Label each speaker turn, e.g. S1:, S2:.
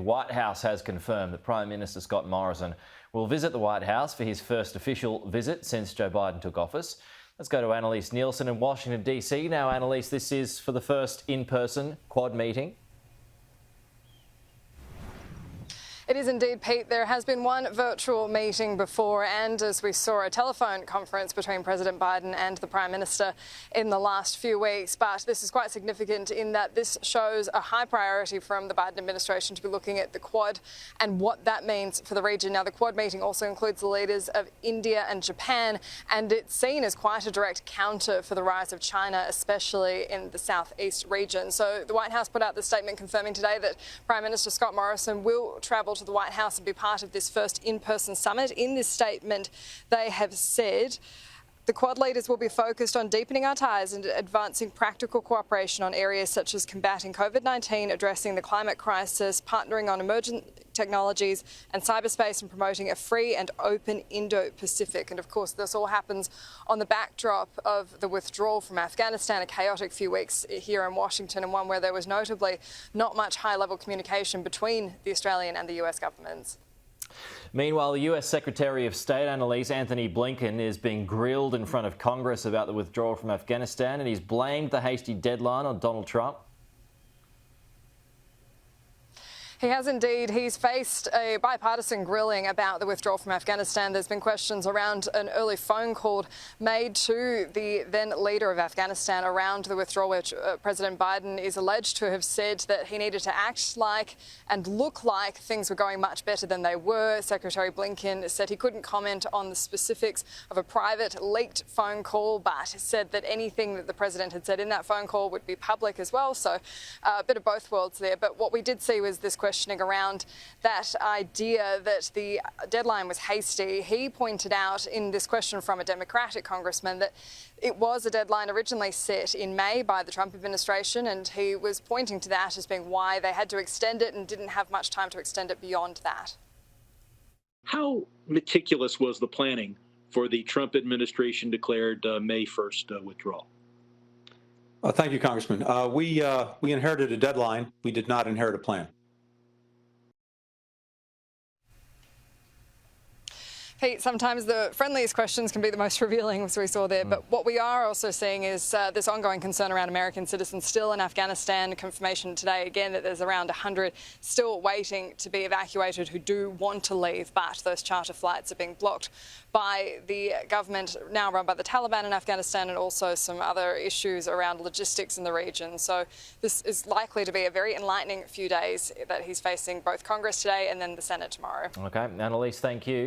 S1: The White House has confirmed that Prime Minister Scott Morrison will visit the White House for his first official visit since Joe Biden took office. Let's go to Annalise Nielsen in Washington, D.C. Now, Annalise, this is for the first in-person Quad meeting.
S2: It is indeed, Pete. There has been one virtual meeting before, and as we saw, a telephone conference between President Biden and the Prime Minister in the last few weeks. But this is quite significant in that this shows a high priority from the Biden administration to be looking at the Quad and what that means for the region. Now, the Quad meeting also includes the leaders of India and Japan, and it's seen as quite a direct counter for the rise of China, especially in the southeast region. So the White House put out the statement confirming today that Prime Minister Scott Morrison will travel to the White House and be part of this first in-person summit. In this statement, they have said the Quad leaders will be focused on deepening our ties and advancing practical cooperation on areas such as combating COVID-19, addressing the climate crisis, partnering on emerging technologies and cyberspace, and promoting a free and open Indo-Pacific. And of course, this all happens on the backdrop of the withdrawal from Afghanistan, a chaotic few weeks here in Washington, and one where there was notably not much high-level communication between the Australian and the US governments.
S1: Meanwhile, the US Secretary of State, Annalise, Antony Blinken, is being grilled in front of Congress about the withdrawal from Afghanistan, and he's blamed the hasty deadline on Donald Trump.
S2: He has indeed. He's faced a bipartisan grilling about the withdrawal from Afghanistan. There's been questions around an early phone call made to the then leader of Afghanistan around the withdrawal, which President Biden is alleged to have said that he needed to act like and look like things were going much better than they were. Secretary Blinken said he couldn't comment on the specifics of a private leaked phone call, but said that anything that the president had said in that phone call would be public as well. So a bit of both worlds there. But what we did see was this questioning around that idea that the deadline was hasty. He pointed out in this question from a Democratic congressman that it was a deadline originally set in May by the Trump administration, and he was pointing to that as being why they had to extend it and didn't have much time to extend it beyond that.
S3: How meticulous was the planning for the Trump administration declared May 1st withdrawal?
S4: Thank you, Congressman. We inherited a deadline. We did not inherit a plan.
S2: Pete, sometimes the friendliest questions can be the most revealing, as we saw there. But what we are also seeing is this ongoing concern around American citizens still in Afghanistan. Confirmation today, again, that there's around 100 still waiting to be evacuated who do want to leave, but those charter flights are being blocked by the government now run by the Taliban in Afghanistan, and also some other issues around logistics in the region. So this is likely to be a very enlightening few days that he's facing both Congress today and then the Senate tomorrow.
S1: OK, Annalise, thank you.